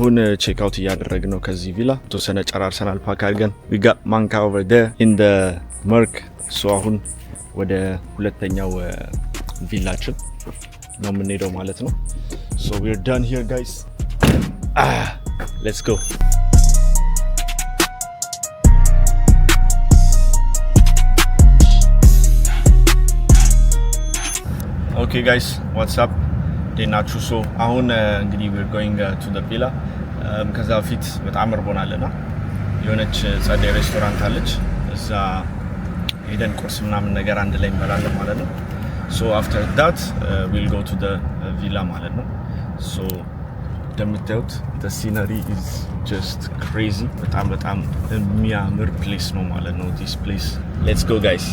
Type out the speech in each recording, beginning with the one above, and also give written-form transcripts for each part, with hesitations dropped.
አሁን ቼክ አውት እያደረግን ነው ከዚህ ቪላ ተወሰነ ጨራርሰናል ፓክ አድርገን we got Manka over there in the Merc so አሁን ወደ ሁለተኛው ቪላችን ነው የምንሄደው ማለት ነው so we're done here guys let's go okay guys what's up denachu so አሁን እንግዲህ we're going to the villa ከዛ ፊት በጣም እርቦናልና የሆነች ጸዴ ሬስቶራንት አለች እዛ ሄደን ቁርስ ምናምን ነገር አንድ ላይ እንበላለን ማለት ነው so after that we'll go to the villa ማለት ነው so እንደምታዩት the scenery is just crazy በጣም የሚያምር place ነው ማለት ነው this place let's go guys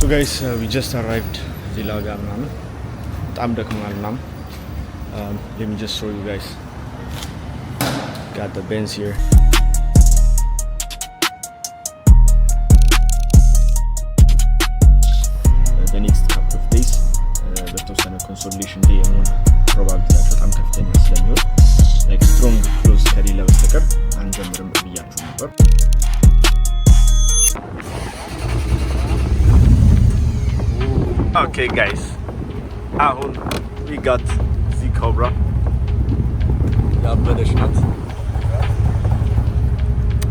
So guys, we just arrived Villa Gamnam. በጣም ደክሞናል ምናምን let me just show you guys. Got the Benz here. The next couple of days, በተወሰነ consolidation day የሆነ probably በጣም ከፍተኛ ስለሚሆን like strong close ከሌላ በስተቀር አንጀምርም ብያችሁ ነበር. Okay guys, ahun we got the Cobra.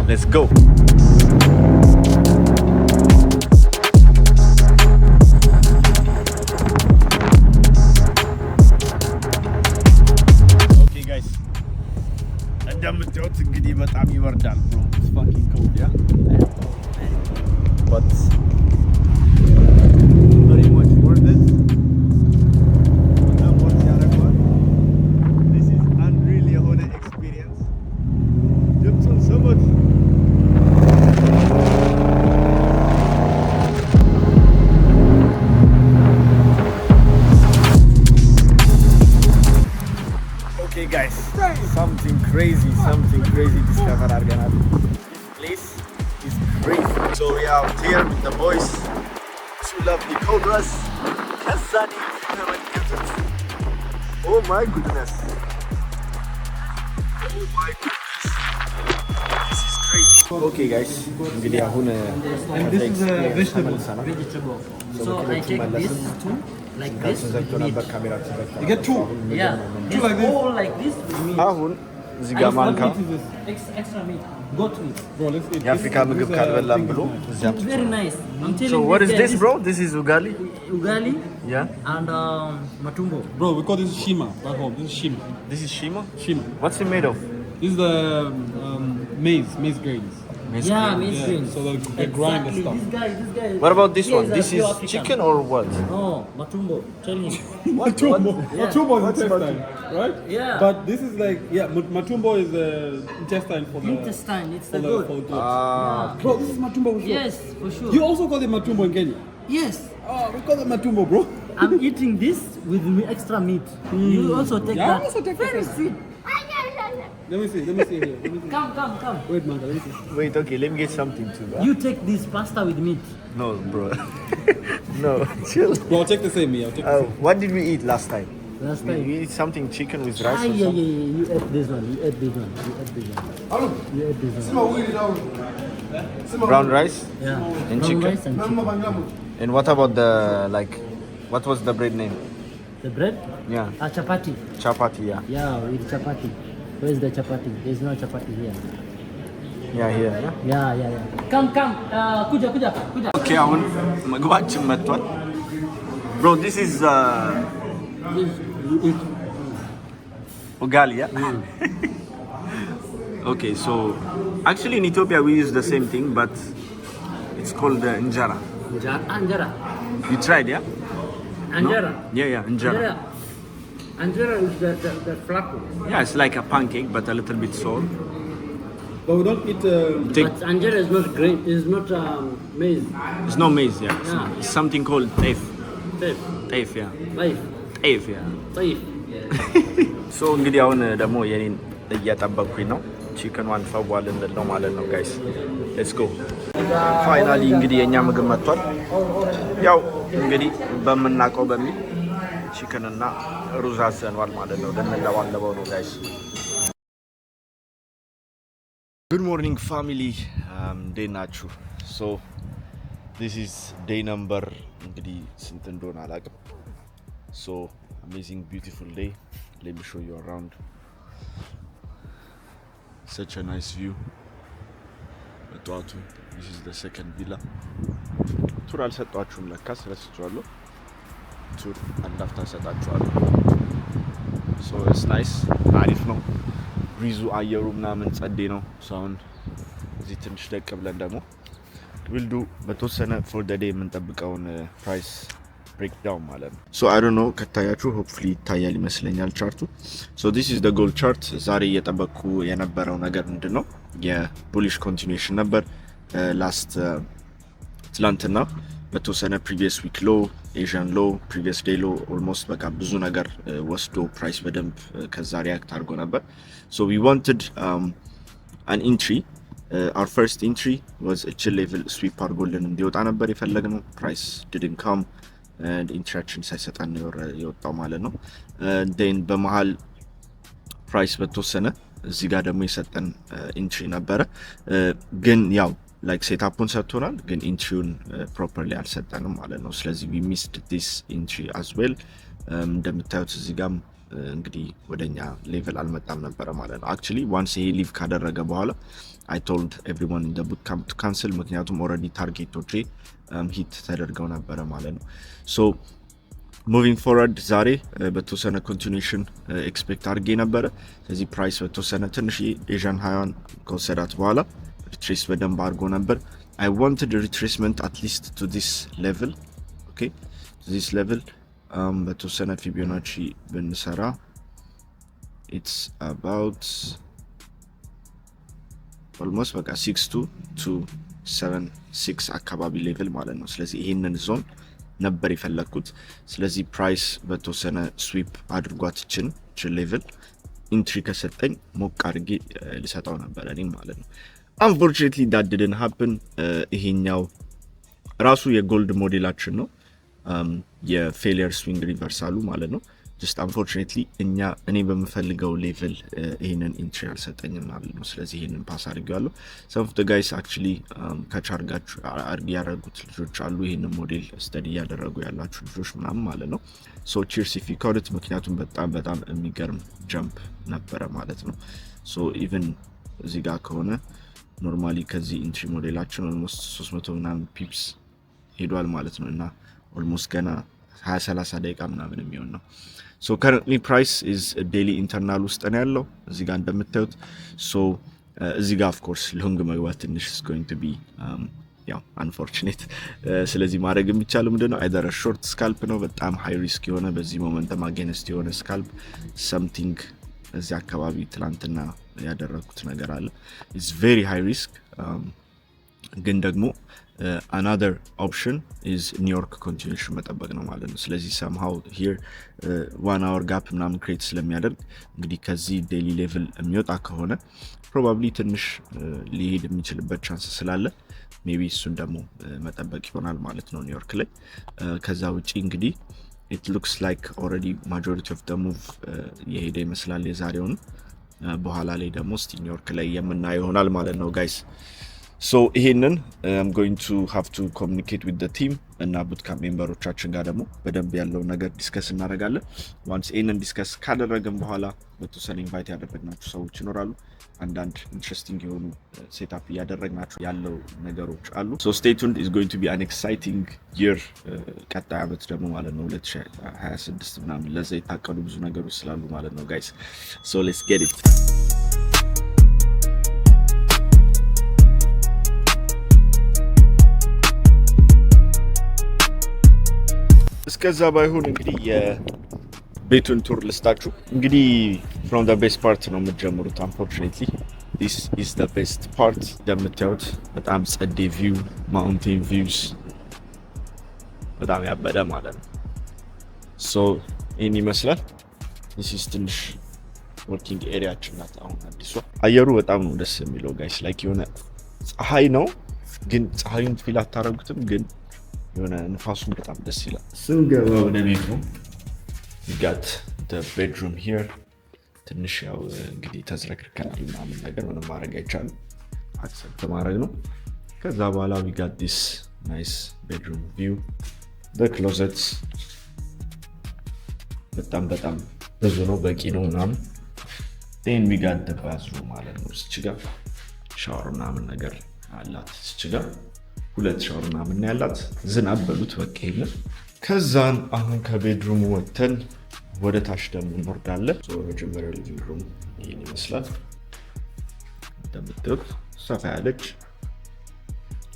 Let's go. Okay guys, እንደምታዩት እንግዲህ በጣም ይወርዳል bro. It's fucking cold, yeah? But guys, something crazy discovered arganal. This place is crazy. So we are out here with the boys. Two lovely cobras. Oh my goodness. Oh my goodness. This is crazy. Okay guys, and this is a vegetable. So I take this too. Like this, you get two. Yeah, two like this. All like this with meat. አሁን እዚህ ጋር ማንካ extra meat. Goat meat. Bro, let's eat. የአፍሪካ ምግብ ካልበላም ብሎ እዚያም very nice. I'm telling you. So what is this, bro? This is ugali. Ugali. Yeah. And matumbo. Bro, we call this shima back home. This is shima. This is shima. Shima. What's it made of? This is the maize grains. Maize grains. So they grind the stuff. This guy. What about this one? This is chicken or what? No, matumbo. Tell him. Matumbo. Yeah. Matumbo is intestine, right? Yeah. But this is like matumbo is the intestine for the intestine. It's the goat. Yeah. Bro, this is matumbo for sure. Yes, for sure. You also call it matumbo in Kenya? Yes. Oh, we call it matumbo, bro. I'm eating this with extra meat. You also take that. I also take very sweet. Let me see here. Come. Wait, man, let me see. Wait, okay, let me get something too. Bro. You take this pasta with meat. No, bro. No, chill. Bro, I'll take the same meat. What did we eat last time? We eat something chicken with rice. Yeah. You ate this one. You ate this one. Brown rice. Yeah. And brown chicken. Rice and chicken. And what about the what was the bread name? The bread? Yeah. Chapati. Chapati, yeah. Yeah, with chapati. Where's the chapati? There's no chapati here. Yeah, here. Yeah. Come. Kuja. Okay, አሁን ምግባችን መጥቷል. Bro, this is ugali, yeah? Okay, so actually in Ethiopia we use the same thing, but it's called injera. Anjara. You tried, yeah? Anjara. No? Yeah, injera. Anjara is the flaco. Yeah, it's like a pancake, but a little bit sour. But we don't eat. But anjara is not grain. It's not maize. It's no maize, yeah. It's something called teif. Teif, yeah. Teif, yeah. Teif. So እንግዲህ አሁን ደግሞ የኔን እያጠበቅኩኝ ነው ቺክኗን ፈዋል እንለው ማለት ነው ጋይስ ሌትስ ጎ ፋይናሊ እንግዲህ የኛ ምግብ መጥቷል ያው እንግዲህ በመናቀው በሚል ቺክን እና ሩዝ አዘኗል ማለት ነው ለነለባለበው ነው ጋይስ Good morning family day ናችሁ so this is day number እንግዲህ ስንት እንደሆነ አላውቅም so amazing beautiful day let me show you around such a nice view በጠዋቱ this is the second villa ቱር አልሰጣችሁም ለካ ስለስቷለሁ ቱር አንዳፍታ ሰጣችኋለሁ so it's nice አሪፍ ነው ብሪዙ አየሩ ምናምን ጸዴ ነው ሳውን እዚህ ትንሽ ደቅ ብለን ደግሞ we'll do በተወሰነ for the day የምንጠብቀውን price breakdown ማለት ነው so I don't know ከታያችሁ hopefully ይታያል ይመስለኛል ቻርቱ so this is the gold chart ዛሬ እየጠበቅኩ የነበረው ነገር ምንድነው የቡሊሽ continuation ነበር last ትላንትና በተወሰነ previous week low Asian low previous day low almost በቃ ብዙ ነገር ወስዶ price በደንብ ከዛ ሪያክት አድርጎ ነበር so we wanted an entry our first entry was a chill level sweep አድርጎልን እንዲወጣ ነበር የፈለግነው price didn't come and interaction ሳይሰጣን የወጣው ማለት ነው then በመሃል price በተወሰነ እዚህ ጋር ደግሞ የሰጠን entry ነበረ ግን ያው like setup-ን ሰጥቶናል ግን entry-ን properly አልሰጠንም ማለት ነው ስለዚህ we missed this entry as well እንደምታዩት እዚህ ጋር እንግዲህ ወደኛ ሌቭል አልመጣም ነበር ማለት ነው actually once he leave ካደረገ በኋላ I told everyone in the boot camp to cancel ምክንያቱም already ታርጌቶቼ hit ተደርገው ነበር ማለት ነው so moving forward ዛሬ በተወሰነ continuation expect አድርጌ ነበር ስለዚህ price በተወሰነ ትንሽ Asian high-ን ከወሰዳት በኋላ retrace በደንብ አድርጎ ነበር I wanted a retracement at least to this level okay to this level በተወሰነ ፊቦናቺ ብንሰራ it's about almost በቃ 6276 አካባቢ ሌቭል ማለት ነው ስለዚህ ይሄንን ዞን ነበር የፈለኩት ስለዚህ ፕራይስ በተወሰነ ስዊፕ አድርጓትችን ሌቭል ኢንትሪ ከሰጠኝ ሞቅ አድርጌ ልሰጣው ነበር እኔ ማለት ነው unfortunately that didn't happen ይሄኛው ራሱ የጎልድ ሞዴላችን ነው የፌሊየር ስዊንግ ሪቨርሳሉ ማለት ነው just unfortunately እኔ በመፈልገው ሌቭል ይሄንን ኢንትሪ አልሰጠኝም ማለት ነው ስለዚህ ይሄንን ፓስ አድርጌዋለሁ some of the guys actually ከቻርጋችሁ ያደረጉት ልጆች አሉ ይሄንን ሞዴል ስተዲ ያደረጉ ያላችሁ ልጆች ምናምን ማለት ነው so cheers if you caught it ምክንያቱም በጣም የሚገርም ጃምፕ ነበረ ማለት ነው so even እዚህ ጋር ከሆነ ኖርማሊ ከዚህ ኢንትሪ ሞዴላችን almost 300 ምናምን ፒፕስ ሄዷል ማለት ነው እና almost ገና 20-30 ደቂቃ ምናምን የሚሆን ነው so currently price is daily internal ውስጥ ነው ያለው እዚህ ጋር እንደምታዩት so እዚህ ጋር of course ሎንግ መግባት ትንሽ is going to be unfortunate ስለዚህ ማድረግ የሚቻለው ምንድነው either a short scalp ነው በጣም high risk የሆነ በዚህ ሞመንተም against የሆነ scalp something እዚህ አካባቢ ትላንትና ያደረኩት ነገር አለ it's very high risk ግን ደግሞ another option is New York continuation መጠበቅ ነው ማለት ነው ስለዚህ somehow here 1 hour gap ምናምን create ስለሚያደርግ እንግዲህ ከዚህ daily level የሚወጣ ከሆነ probably ትንሽ ሊሄድ የሚችልበት ቻንስ ስላለ maybe እሱን ደግሞ መጠበቅ ይሆናል ማለት ነው ኒው ዮርክ ላይ ከዛ ውጪ እንግዲህ it looks like already majority of the move የሄደ ይመስላል የዛሬውን በኋላ ላይ ደግሞ ኒው ዮርክ ላይ የምናየው ይሆናል ማለት ነው guys so ይሄንን I'm going to have to communicate with the team እና bootcamp ሜምበሮቻችን ጋር ደግሞ በደንብ ያለው ነገር ዲስከስ እናደርጋለን once ይሄንን ዲስከስ ካደረግን በኋላ በተወሰነ ኢንቫይት ያደረግናችሁ ሰዎች ይኖራሉ አንዳንድ ኢንትረስቲንግ የሆኑ ሴትአፕ ያደረግናችሁ ያለው ነገሮች አሉ so stay tuned is going to be an exciting year ቀጣይ አመት ደግሞ ማለት ነው 2026 ምናምን ለዛ የታቀዱ ብዙ ነገሮች ስላሉ ማለት ነው guys so let's get it እስከዛ ባይሆን እንግዲህ የቤቱን ቱር ልስጣችሁ እንግዲህ from the best part ነው የምትጀምሩት unfortunately this is the best part እንደምታዩት በጣም ጸዴ ቪው ማውንቴን ቪውስ በጣም ያበደ ማለት ነው so ይሄን ይመስላል this is ትንሽ ወርኪንግ ኤሪያችን ናት አሁን አዲሷ። አየሩ በጣም ነው ደስ የሚለው ጋይስ። ላይክ የሆነ ፀሐይ ነው ግን ፀሐዩን ፊል አታረጉትም፣ ግን የሆነ ንፋሱን በጣም ደስ ይላል። ስንገባ ወደ ቤቱ we got the bedroom here። ትንሽ ያው እንግዲህ ተዝረክርከናል ምናምን ነገር ምንም ማድረግ አይቻልም፣ አክሰፕት ማድረግ ነው። ከዛ በኋላ we got this nice bedroom view። the closets በጣም ብዙ ነው፣ በቂ ነው ምናምን። then we got the bathroom ማለት ነው። እዚህ ጋር ሻወር ምናምን ነገር አላት። እዚህ ጋር ሁለት ሻወር ምናምን ያላት፣ ዝናብ በሉት በቃ ይሄን። ከዛን አሁን ከቤድሩሙ ወጥተን ወደ ታች ደግሞ እንወርዳለን። መጀመሪያው ሊቪንግ ሩም ይሄን ይመስላል። እንደምታዩት ሰፋ ያለች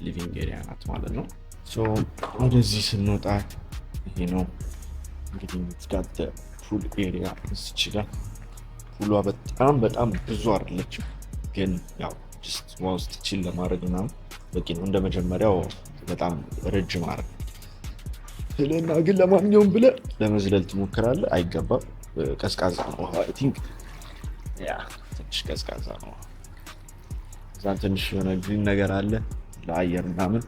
ሊቪንግ ኤሪያ ናት ማለት ነው። ወደዚህ ስንወጣ ይሄ ነው እንግዲህ የምትጋደ ፑል ኤሪያ። እዚች ጋር ፑሏ በጣም ብዙ አይደለችም፣ ግን ያው ጀስት ውስጥ ቺል ለማድረግ ምናምን በቂ ነው። እንደ መጀመሪያው በጣም ረጅም አይደል ስለና፣ ግን ለማንኛውም ብለህ ለመዝለል ትሞክራለህ፣ አይገባም። ቀዝቃዛ ነው ውሃ። አይ ቲንክ ትንሽ ቀዝቃዛ ነው። እዛን ትንሽ የሆነ ግሪን ነገር አለ ለአየር ምናምን።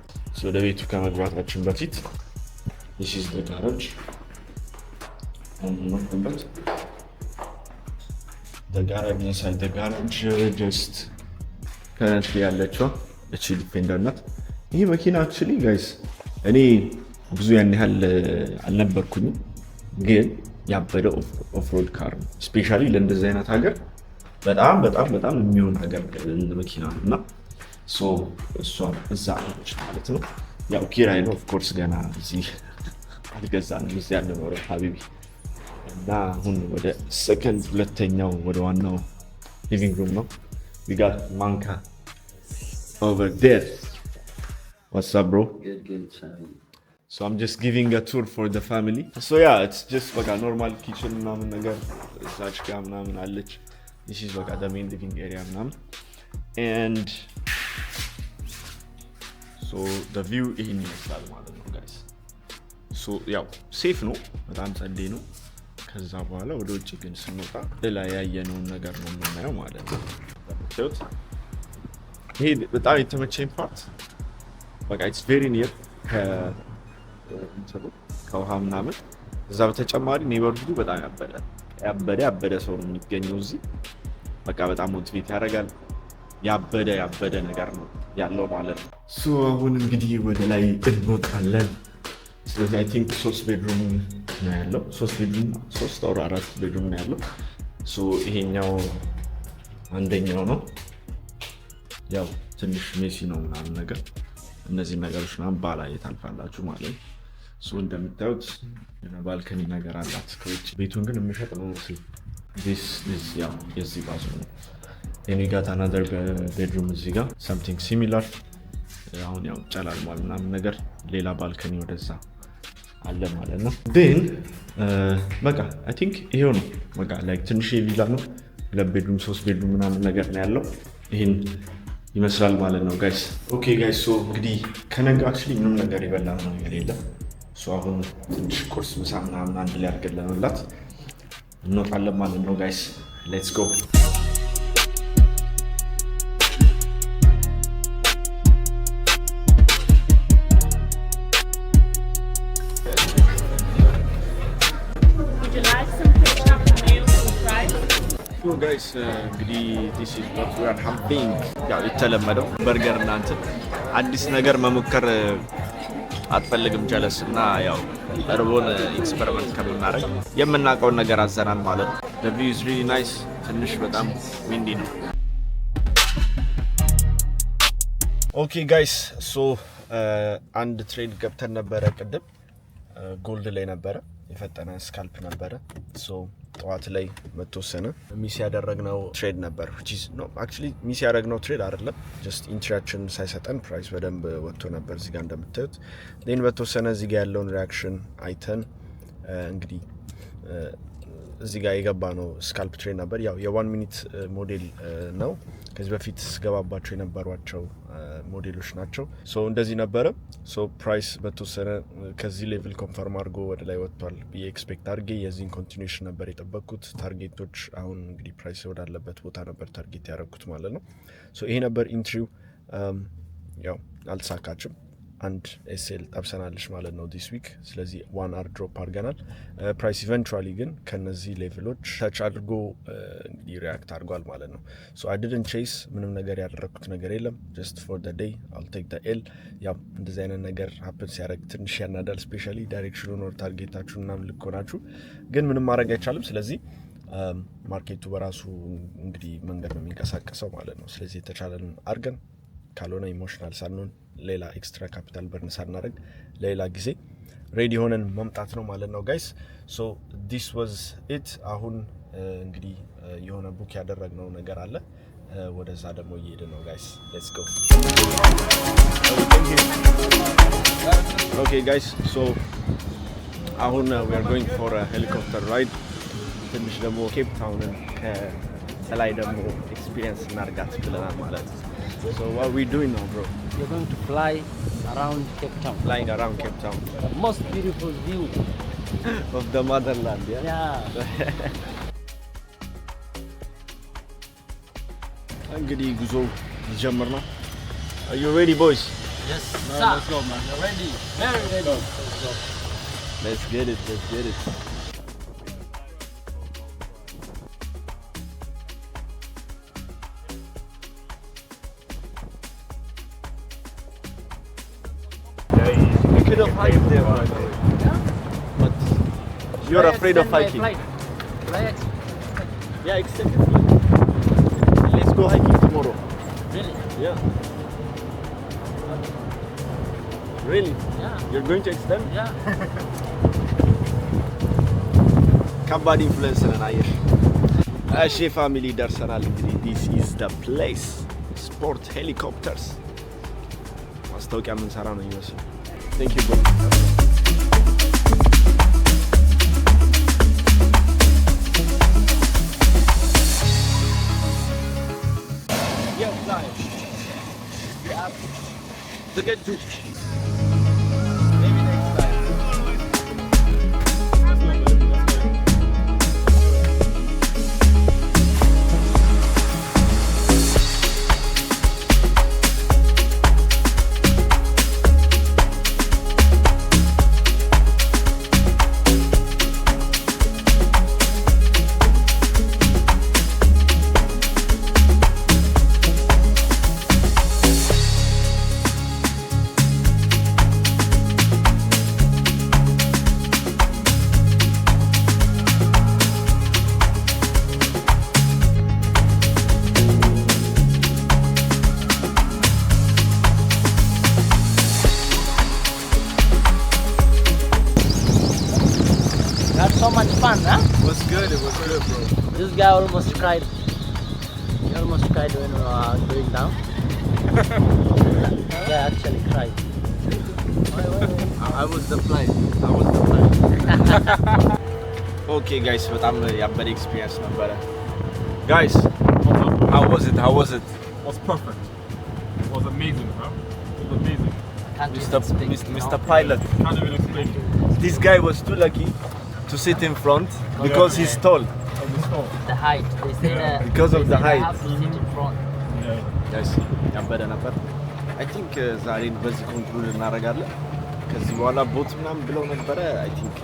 ወደ ቤቱ ከመግባታችን በፊት this is the garage the garage inside the garage just currently ያለችው እቺ ዲፌንደር ናት። ይሄ መኪና actually guys እኔ ብዙ ያን ያህል አልነበርኩኝም፣ ግን ያበደ ኦፍሮድ ካር ነው። ስፔሻሊ ለእንደዚህ አይነት ሀገር በጣም የሚሆን ነገር መኪና ነው እና እሷ እዛ አለች ማለት ነው። ያው ኪራይ ነው ኦፍኮርስ፣ ገና እዚህ አልገዛንም፣ እዚህ ያልኖረው ሀቢቢ። እና አሁን ወደ ሰከንድ ሁለተኛው ወደ ዋናው ሊቪንግ ሩም ነው። we got Manka over there. What's up bro? Good. So I'm just giving a tour for the family. So yeah, it's just like a normal kitchen ምናምን ነገር እዛች ጋር ምናምን አለች። this is like the main living area ምናምን and so the view ይሄን ይመስላል ማለት ነው guys። so ያው ሴፍ ነው፣ በጣም ጸዴ ነው። ከዛ በኋላ ወደ ውጭ ግን ስንወጣ ሌላ ያየነውን ነገር ነው የምናየው ማለት ነው። ይሄ በጣም የተመቸኝ ፓርት በቃ it's very near ከውሃ ምናምን። እዛ በተጨማሪ ኔበርሁዱ በጣም ያበደ ሰው ነው የሚገኘው እዚህ። በቃ በጣም ሞቲቬት ያደርጋል። ያበደ ነገር ነው ያለው ማለት ነው። አሁን እንግዲህ ወደ ላይ እንወጣለን። ስለዚህ አይ ቲንክ 3 ቤድሩም ነው ያለው። 3 or 4 ቤድሩም ነው ያለው። ይሄኛው አንደኛው ነው። ያው ትንሽ ሜሲ ነው ምናምን ነገር፣ እነዚህ ነገሮች ምናምን ባላይ ታልፋላችሁ ማለት ነው። እንደምታዩት ባልከኒ ነገር አላት ከውጭ። ቤቱን ግን የሚሸጥ ነው መስል this ያው የዚህ ባዙ ነው። then we got another bedroom እዚህ ጋር something similar። አሁን ያው ጨላልሟል ምናምን ነገር፣ ሌላ ባልከኒ ወደዛ አለ ማለት ነው። then በቃ አይ ቲንክ ይሄው ነው በቃ ላይክ ትንሽ ቪላ ነው። 2 ቤድሩም 3 ቤድሩም ምናምን ነገር ነው ያለው። ይሄን ይመስላል ማለት ነው ጋይስ። ኦኬ ጋይስ እንግዲህ ከነጋ አክቹሊ ምንም ነገር ይበላል ነው ነገር የለም። አሁን ትንሽ ቁርስ ምሳ ምናምን አንድ ላይ አድርገን ለመብላት እንወጣለን ማለት ነው ጋይስ። ሌትስ ጎ። ጋይስ እንግዲህ this is what we are having። ያው የተለመደው በርገር እናንተ አዲስ ነገር መሞከር አትፈልግም ጀለስ እና ያው እርቦን ኤክስፐሪመንት ከምናደርግ የምናውቀውን ነገር አዘናል ማለት ነው። the view is really nice። ትንሽ በጣም ዊንዲ ነው። ኦኬ ጋይስ አንድ ትሬድ ገብተን ነበረ ቅድም፣ ጎልድ ላይ ነበረ፣ የፈጠነ ስካልፕ ነበረ። ጠዋት ላይ በተወሰነ ሚስ ያደረግነው ትሬድ ነበር። actually ሚስ ያደረግነው ትሬድ አይደለም፣ ጀስት ኢንትሪያችን ሳይሰጠን ፕራይስ በደንብ ወጥቶ ነበር እዚህ ጋር እንደምታዩት። then በተወሰነ እዚህ ጋር ያለውን ሪያክሽን አይተን እንግዲህ እዚህ ጋር የገባ ነው ስካልፕ ትሬን ነበር። ያው የ1 ሚኒት ሞዴል ነው። ከዚህ በፊት ስገባባቸው የነበሯቸው ሞዴሎች ናቸው። ሶ እንደዚህ ነበረ። ሶ ፕራይስ በተወሰነ ከዚህ ሌቭል ኮንፈርም አድርጎ ወደ ላይ ወጥቷል ብዬ ኤክስፔክት አድርጌ የዚህን ኮንቲኒዩሽን ነበር የጠበቅኩት። ታርጌቶች አሁን እንግዲህ ፕራይስ ወዳለበት ቦታ ነበር ታርጌት ያደረኩት ማለት ነው። ሶ ይሄ ነበር ኢንትሪው። ያው አልተሳካችም። አንድ ኤስኤል ጠብሰናለች ማለት ነው ዲስ ዊክ። ስለዚህ 1 አር ድሮፕ አድርገናል። ፕራይስ ኢቨንቹዋሊ ግን ከነዚህ ሌቭሎች ታች አድርጎ ሪያክት አድርጓል ማለት ነው። ሶ አይ ዲድንት ቼስ ምንም ነገር ያደረኩት ነገር የለም። ጀስት ፎር ዘ ዴይ አል ቴክ ዘ ኤል። ያው እንደዚህ አይነት ነገር ሀፕን ሲያደርግ ትንሽ ያናዳል። ስፔሻሊ ዳይሬክሽኑን ወር ታርጌታችሁ ምናምን ልክ ሆናችሁ ግን ምንም ማድረግ አይቻልም። ስለዚህ ማርኬቱ በራሱ እንግዲህ መንገድ ነው የሚንቀሳቀሰው ማለት ነው። ስለዚህ የተቻለን አድርገን ካልሆነ ኢሞሽናል ሳንሆን ሌላ ኤክስትራ ካፒታል በርን ሳናደርግ ለሌላ ጊዜ ሬዲ ሆነን መምጣት ነው ማለት ነው ጋይስ። ሶ ዲስ ዋዝ ኢት። አሁን እንግዲህ የሆነ ቡክ ያደረግነው ነገር አለ። ወደዛ ደግሞ እየሄደ ነው ጋይስ። ሌትስ ጎ። ኦኬ ጋይስ ሶ አሁን we are going for a helicopter ride። ትንሽ ደግሞ ኬፕ ታውንን ከላይ ደግሞ ኤክስፒሪየንስ እናርጋት ብለናል ማለት ነው። So what are we doing now, bro? You're going to fly around Cape Town. Flying around Cape Town. The most beautiful view of the motherland, yeah? Yeah. እንግዲህ ጉዞ ሊጀምር ነው። Are you ready, boys? Yes, Man, sir. let's go, man. You're ready. Very ready. Let's go. Let's get it, let's get it. You could have hiked there, right? But you're afraid of hiking. Fly Yeah, extended flight. Let's go hiking tomorrow. Really? Yeah. Really? Yeah. You're going to extend? Yeah. ከባድ ኢንፍሉዌንስ ነን አየሽ። እሺ ፋሚሊ ደርሰናል። እንግዲህ this is the place ስፖርት ሄሊኮፕተርስ ማስታወቂያ የምንሰራ ነው ይመስል። Thank you bro. Yeah, fly. To get to Maybe next time. That's so much fun, huh? It was good, bro. This guy almost cried. He almost cried when we were going down. Yeah, actually cried. I was the flight. Okay guys, በጣም ያበደ ኤክስፒሪየንስ ነበረ። Guys, how was it? It was perfect. It was amazing, bro. It was amazing. Can't even speak, you Mr. know? Pilot. Can't even explain it. This guy was too lucky to sit in front because he's tall. On the spot. The height. They say that Because of they the say height. I have to sit in front. Yeah. Guys, ያበደ ነበር። I think ዛሬን በዚህ ኮንትሮል እናደርጋለን። ከዚህ በኋላ ቦት ምናምን ብለው ነበረ። I think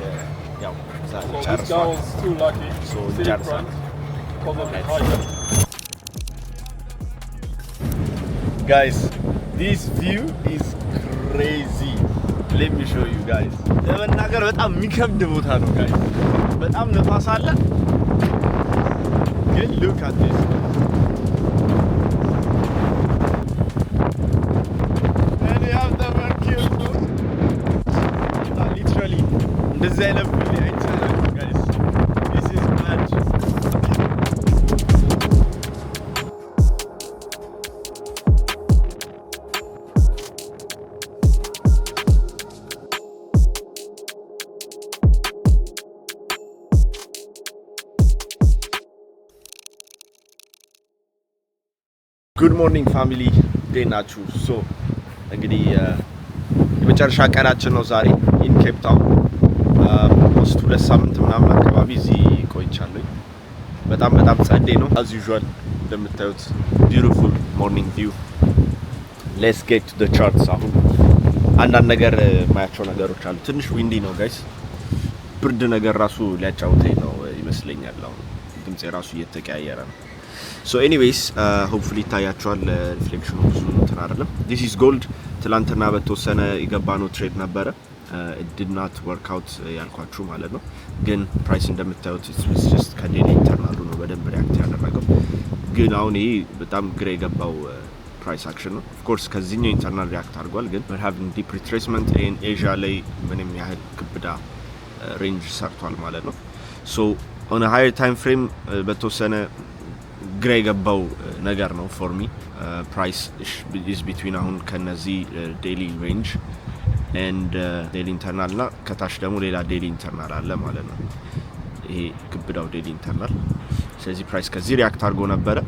ያው ዛሬ So this guy ጨርሷል። was too lucky. So to sit in ጨርሷል። front because of the Let's height. Guys, this view is crazy. Let me show you guys. ለመናገር በጣም የሚከብድ ቦታ ነው guys. በጣም ነፋስ አለ። ግን look at this. And you have the vacuum. Literally እንደዚህ አይነት ቪው አይቻልም guys. This is mad. ጉድ ሞርኒንግ ፋሚሊ እንዴት ናችሁ? ሶ እንግዲህ የመጨረሻ ቀናችን ነው ዛሬ ኢን ኬፕ ታውን። ኦልሞስት 2 ሳምንት ምናምን አካባቢ እዚህ ቆይቻለሁ። በጣም ጸዴ ነው as usual እንደምታዩት beautiful morning view. let's get to the charts። አሁን አንዳንድ ነገር ማያቸው ነገሮች አሉ። ትንሽ ዊንዲ ነው ጋይስ፣ ብርድ ነገር ራሱ ሊያጫውተኝ ነው ይመስለኛል። አሁን ድምጼ ራሱ እየተቀያየረ ነው። So anyways, hopefully ታያችኋል ሪፍሌክሽኑ ብዙ እንትን አይደለም። this is gold ትላንትና በተወሰነ የገባነው ትሬድ ነበረ። it did not work out ያልኳችሁ ማለት ነው። ግን ፕራይስ እንደምታዩት it's just ከዴሊ ኢንተርናሉ ነው በደንብ ሪአክት ያደረገው። ግን አሁን ይሄ በጣም ግሬ የገባው ፕራይስ አክሽን ነው። ኦፍ ኮርስ ከዚህኛው ኢንተርናል ሪአክት አድርጓል። ግን we're having deep retracement in Asia ላይ ምንም ያህል ክብዳ ሬንጅ ሰርቷል ማለት ነው። so on a higher time frame በተወሰነ ግሬ የገባው ነገር ነው ፎር ሚ። ፕራይስ is between አሁን ከነዚህ ዴሊ ሬንጅ and ዴሊ ኢንተርናል እና ከታች ደግሞ ሌላ ዴሊ ኢንተርናል አለ ማለት ነው። ይሄ ክብዳው ዴሊ ኢንተርናል። ስለዚህ ፕራይስ ከዚህ ሪአክት አድርጎ ነበረ።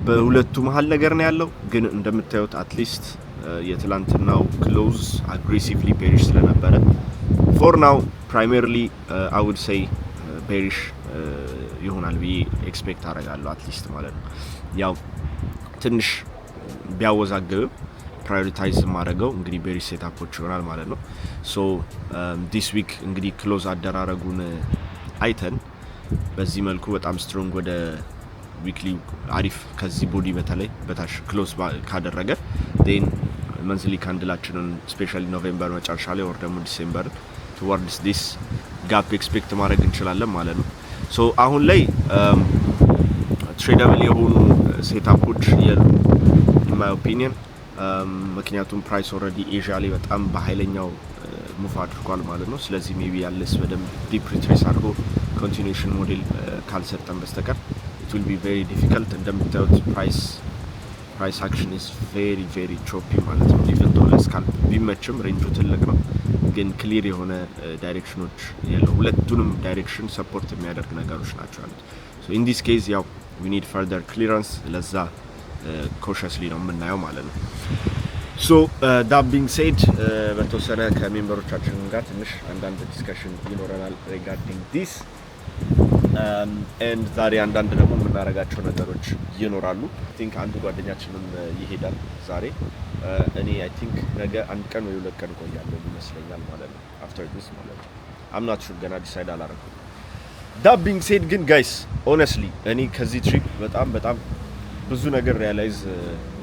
በሁለቱ መሀል ነገር ነው ያለው። ግን እንደምታዩት አትሊስት የትላንትናው ክሎዝ አግሬሲቭሊ ቤሪሽ ስለነበረ ፎር ናው ፕራይመሪሊ አይ ውድ ሴይ ቤሪሽ ይሆናል ብዬ ኤክስፔክት አደርጋለሁ አትሊስት ማለት ነው። ያው ትንሽ ቢያወዛገብም ፕራዮሪታይዝ ማድረገው እንግዲህ ቤሪሽ ሴታፖች ይሆናል ማለት ነው። ሶ ዲስ ዊክ እንግዲህ ክሎዝ አደራረጉን አይተን በዚህ መልኩ በጣም ስትሮንግ ወደ ዊክሊ አሪፍ ከዚህ ቦዲ በተለይ በታች ክሎዝ ካደረገ ዴን መንዝሊ ካንድላችንን ስፔሻሊ ኖቬምበር መጨረሻ ላይ ወር ደግሞ ዲሴምበር towards this gap ኤክስፔክት ማድረግ እንችላለን ማለት ነው። ሶ አሁን ላይ ትሬደብል የሆኑ ሴታፖች የሉ in my opinion። ምክንያቱም ፕራይስ ኦልሬዲ ኤዥያ ላይ በጣም በኃይለኛው ሙቭ አድርጓል ማለት ነው። ስለዚህ ሜቢ ያለስ በደንብ ዲፕ ሪትሬስ አድርጎ ኮንቲኒዩሽን ሞዴል ካልሰጠን በስተቀር it will be very difficult። እንደምታዩት ፕራይስ አክሽን is very choppy ማለት ነው። ኢቨን ዶ ለስካልፕ ቢመችም ሬንጁ ትልቅ ነው፣ ግን ክሊር የሆነ ዳይሬክሽኖች የለው። ሁለቱንም ዳይሬክሽን ሰፖርት የሚያደርግ ነገሮች ናቸው አሉት። ሶ ኢን ዲስ ኬዝ ያው we need further clearance ለዛ cautiously ነው የምናየው ማለት ነው። ሶ that being said በተወሰነ ከሜምበሮቻችን ጋር ትንሽ አንዳንድ ዲስከሽን ይኖረናል regarding this and ዛሬ አንዳንድ ደግሞ የምናደርጋቸው ነገሮች ይኖራሉ። I think አንዱ ጓደኛችንም ይሄዳል ዛሬ። እኔ I think ነገ አንድ ቀን ወይ 2 ቀን ቆያለሁ ይመስለኛል ማለት ነው after this ማለት ነው። I'm not sure ገና ዲሳይድ አላደረኩም። that being said ግን guys honestly እኔ ከዚህ ትሪፕ በጣም ብዙ ነገር ሪያላይዝ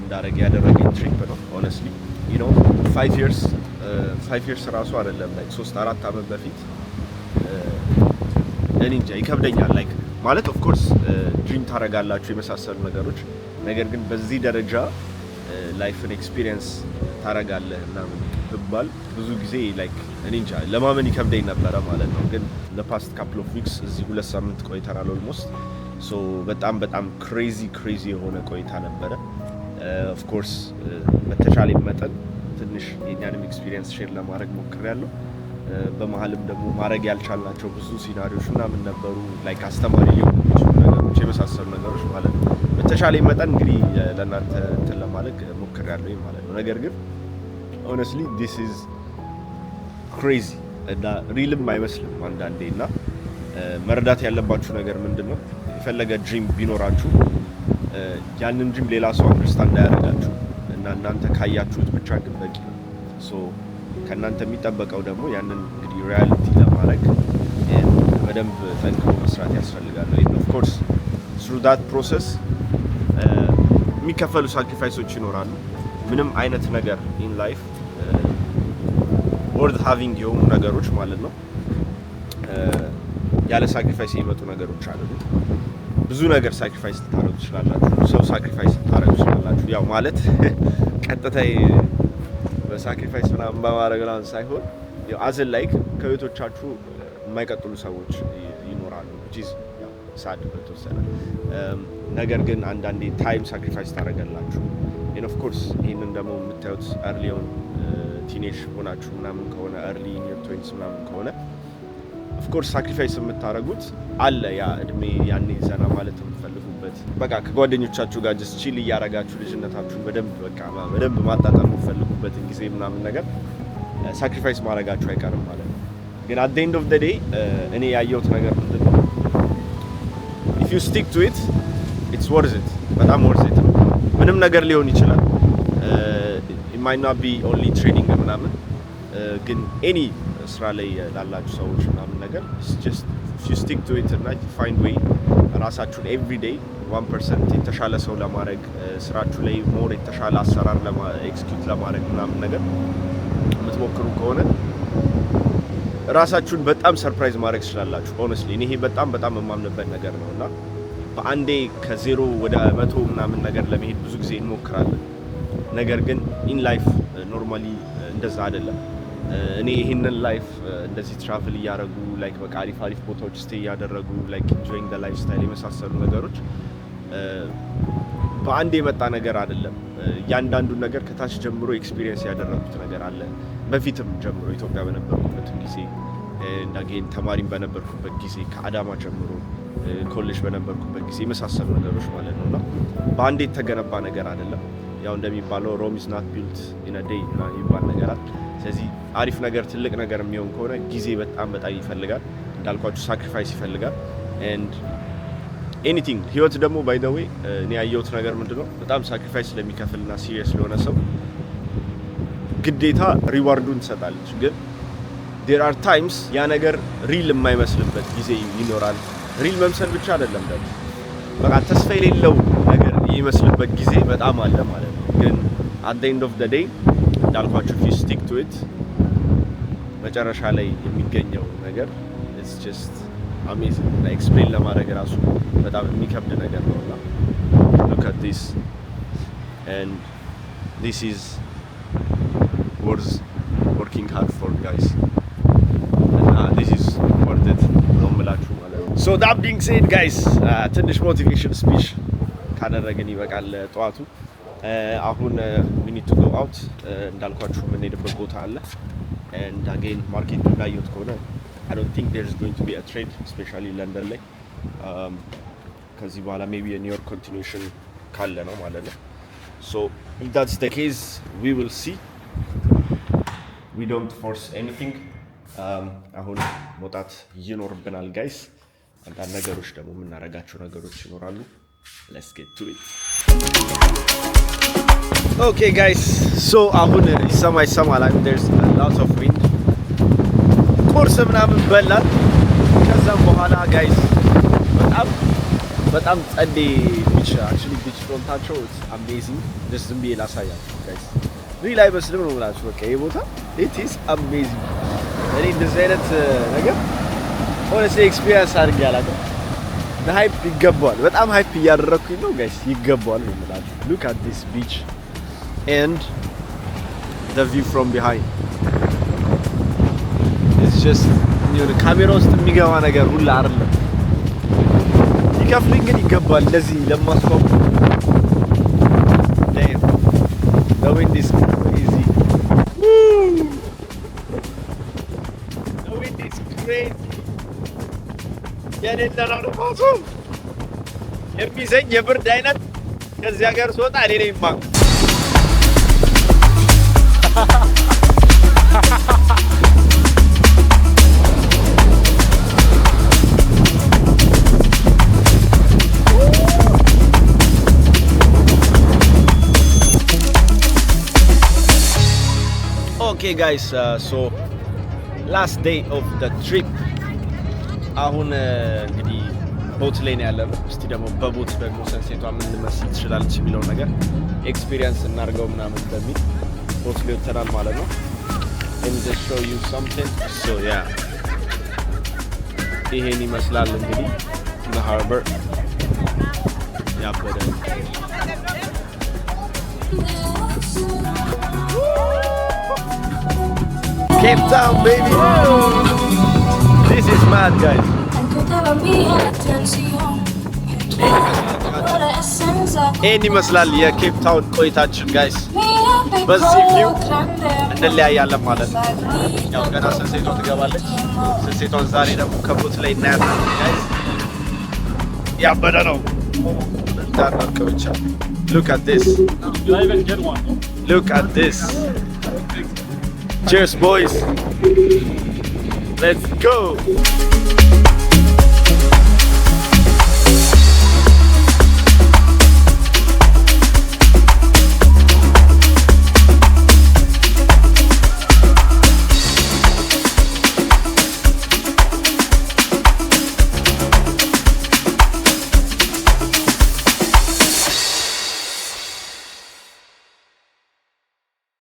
እንዳደረገ ያደረገኝ ትሪፕ ነው honestly you know 5 years ራሱ አይደለም like 3-4 አመት በፊት እኔ እንጃ ይከብደኛል like ማለት ኦፍ ኮርስ ድሪም ታረጋላችሁ የመሳሰሉ ነገሮች፣ ነገር ግን በዚህ ደረጃ ላይፍን ኤክስፒሪየንስ ታረጋለህ እና ብባል ብዙ ጊዜ like እኔ እንጃ ለማመን ይከብደኝ ነበረ ማለት ነው። ግን the past couple of weeks እዚህ 2 ሳምንት ቆይተናል almost። ሶ በጣም ክሬዚ የሆነ ቆይታ ነበረ። ኦፍ ኮርስ በተቻለ መጠን ትንሽ የኛንም ኤክስፒሪየንስ ሼር ለማድረግ ሞክሬያለሁ። በመሀልም ደግሞ ማድረግ ያልቻልናቸው ብዙ ሲናሪዮች ምናምን ነበሩ like አስተማሪ ሊሆኑ የሚችሉ ነገሮች የመሳሰሉ ነገሮች ማለት ነው። በተቻለ መጠን እንግዲህ ለእናንተ እንትን ለማድረግ ሞክሬያለሁ ማለት ነው። ነገር ግን honestly this is crazy እና ሪልም አይመስልም አንዳንዴ። እና መረዳት ያለባችሁ ነገር ምንድነው የፈለገ ድሪም ቢኖራችሁ ያንን ድሪም ሌላ ሰው አንደርስታንድ ያደርጋችሁ እና እናንተ ካያችሁት ብቻ ግን በቂ ነው። ሶ ከእናንተ የሚጠበቀው ደግሞ ያንን እንግዲህ ሪያሊቲ ለማድረግ በደንብ ጠንክሮ መስራት ያስፈልጋል። ኦፍ ኮርስ through that process የሚከፈሉ ሳክሪፋይሶች ይኖራሉ። ምንም አይነት ነገር in life worth having የሆኑ ነገሮች ማለት ነው ያለ ሳክሪፋይስ የሚመጡ ነገሮች አሉ። ብዙ ነገር ሳክሪፋይስ ልታደርጉ ትችላላችሁ፣ ሰው ሳክሪፋይስ ልታደርጉ ትችላላችሁ። ያው ማለት ቀጥታ በሳክሪፋይስ ምናምን በማድረግ ምናምን ሳይሆን ያው አዘን ላይክ ከቤቶቻችሁ የማይቀጥሉ ሰዎች ይኖራሉ which is ሳድ በተወሰነ ነገር ግን አንዳንዴ ታይም ሳክሪፋይስ ታደርጋላችሁ። and of course ይሄንን ደግሞ የምታዩት early on ቲኔጅ ሆናችሁ ምናምን ከሆነ early in your 20s ምናምን ከሆነ ኦፍ ኮርስ ሳክሪፋይስ የምታረጉት አለ ያ እድሜ ያኔ ዘና ማለት የምትፈልጉበት በቃ ከጓደኞቻችሁ ጋር just chill እያረጋችሁ ልጅነታችሁን በደንብ ማጣጣም የምትፈልጉበት ጊዜ ምናምን ነገር ሳክሪፋይስ ማድረጋችሁ አይቀርም ማለት ነው። ግን at the end of the day እኔ ያየሁት ነገር ምንድነው if you stick to it it's worth it በጣም worth it ምንም ነገር ሊሆን ይችላል it might not be only trading ምናምን ግን any ስራ ላይ ላላችሁ ሰዎች ምናምን ነገር just if you stick to it and you find way ራሳችሁን every day 1% የተሻለ ሰው ለማድረግ ስራችሁ ላይ more የተሻለ አሰራር ኤክስኪዩት ለማድረግ ምናምን ነገር የምትሞክሩ ከሆነ ራሳችሁን በጣም ሰርፕራይዝ ማድረግ ትችላላችሁ። honestly እኔ ይሄ በጣም የማምንበት ነገር ነውና በአንዴ ከዜሮ ወደ 100 ምናምን ነገር ለመሄድ ብዙ ጊዜ እንሞክራለን። ነገር ግን in life normally እንደዛ አይደለም። እኔ ይሄንን ላይፍ እንደዚህ ትራቨል እያደረጉ ላይክ በቃ አሪፍ ቦታዎች ስቴይ እያደረጉ ላይክ ኢንጆይንግ ዘ ላይፍ ስታይል የመሳሰሉ ነገሮች በአንድ የመጣ ነገር አይደለም። ያንዳንዱን ነገር ከታች ጀምሮ ኤክስፒሪየንስ ያደረኩት ነገር አለ። በፊትም ጀምሮ ኢትዮጵያ በነበርኩበት ጊዜ እንዳገኝ ተማሪም በነበርኩበት ጊዜ ከአዳማ ጀምሮ ኮሌጅ በነበርኩበት ጊዜ የመሳሰሉ ነገሮች ማለት ነውና በአንድ የተገነባ ነገር አይደለም። ያው እንደሚባለው ሮም is not built in a day እና ይባል ነገር አለ። ስለዚህ አሪፍ ነገር ትልቅ ነገር የሚሆን ከሆነ ጊዜ በጣም ይፈልጋል። እንዳልኳችሁ ሳክሪፋይስ ይፈልጋል and anything ህይወት ደግሞ by the way እኔ ያየሁት ነገር ምንድነው በጣም ሳክሪፋይስ ስለሚከፍልና ሲሪየስ ለሆነ ሰው ግዴታ ሪዋርዱን ትሰጣለች። ግን there are times ያ ነገር ሪል የማይመስልበት ጊዜ ይኖራል። ሪል መምሰል ብቻ አይደለም ደግሞ በቃ ተስፋ የሌለው ነገር የሚመስልበት ጊዜ በጣም አለ ማለት ነው። ግን at the end of the day እንዳልኳችሁ if you stick to it መጨረሻ ላይ የሚገኘው ነገር it's just amazing እና ኤክስፕሌን ለማድረግ ራሱ በጣም የሚከብድ ነገር ነውና look at this and this is worth working hard for guys and this is worth it ነው የምላችሁ ማለት ነው። so that being said guys ትንሽ ሞቲቬሽን ስፒች ካደረግን ይበቃል ጠዋቱ። አሁን we need to go out እንዳልኳችሁ የምንሄድበት ቦታ አለ and again market ላይ ያዩት ከሆነ I don't think there's going to be a trade especially London ላይ ከዚህ በኋላ maybe a New York continuation ካለ ነው ማለት ነው። so if that's the case we will see, we don't force anything አሁን መውጣት ይኖርብናል guys። አንዳንድ ነገሮች ደግሞ የምናረጋቸው ነገሮች ይኖራሉ። let's get to it. okay guys so አሁን ይሰማል there's a lot of wind ቁርስ ምናምን በላን። ከዛም በኋላ guys በጣም ጸዴ ቢች actually ቢች ፍሮንታቸው it's amazing just ዝም ብዬ ላሳያችሁ guys ሪል አይመስልም ነው የምላችሁ። በቃ ይሄ ቦታ it is amazing። እኔ እንደዚህ አይነት ነገር honestly experience አድርጌ አላውቅም። ሃይፕ ይገባዋል። በጣም ሃይፕ እያደረኩኝ ነው ጋይስ ይገባዋል ነው የምላችሁ። look at this beach and the view from behind it's just የሆነ ካሜራ ውስጥ የሚገባ ነገር ሁላ አይደለም። ይከፍልኝ ግን ይገባል እንደዚህ ለማስዋብ። damn the wind is crazy. Woo! the wind is crazy. የኔና ነፋሱ የሚዘኝ የብርድ አይነት ከዚህ ሀገር ስወጣ እኔ ነኝ ማቅ okay guys so last day of the trip አሁን እንግዲህ ቦት ላይ ነው ያለነው። እስቲ ደግሞ በቦት ደግሞ ሰንሴቷ ምን መስል ትችላለች የሚለው ነገር ኤክስፒሪየንስ እናርገው ምናምን በሚል ቦት ላይ ወጥተናል ማለት ነው። and just show you something so yeah ይሄን ይመስላል እንግዲህ the harbor ያበደ Cape Town baby. This is mad guys. ይሄን ይመስላል የኬፕ ታውን ቆይታችን ጋይስ። በዚህ ቪው እንለያያለን ማለት ነው። ያው ገና ሰንሴቷ ትገባለች። ሰንሴቷን ዛሬ ደግሞ ከቦት ላይ እናያታለን ጋይስ። ያበደ ነው እንዳናውቅ ብቻ። Look at this. Did I even get one? Look at this. Cheers boys. Let's go.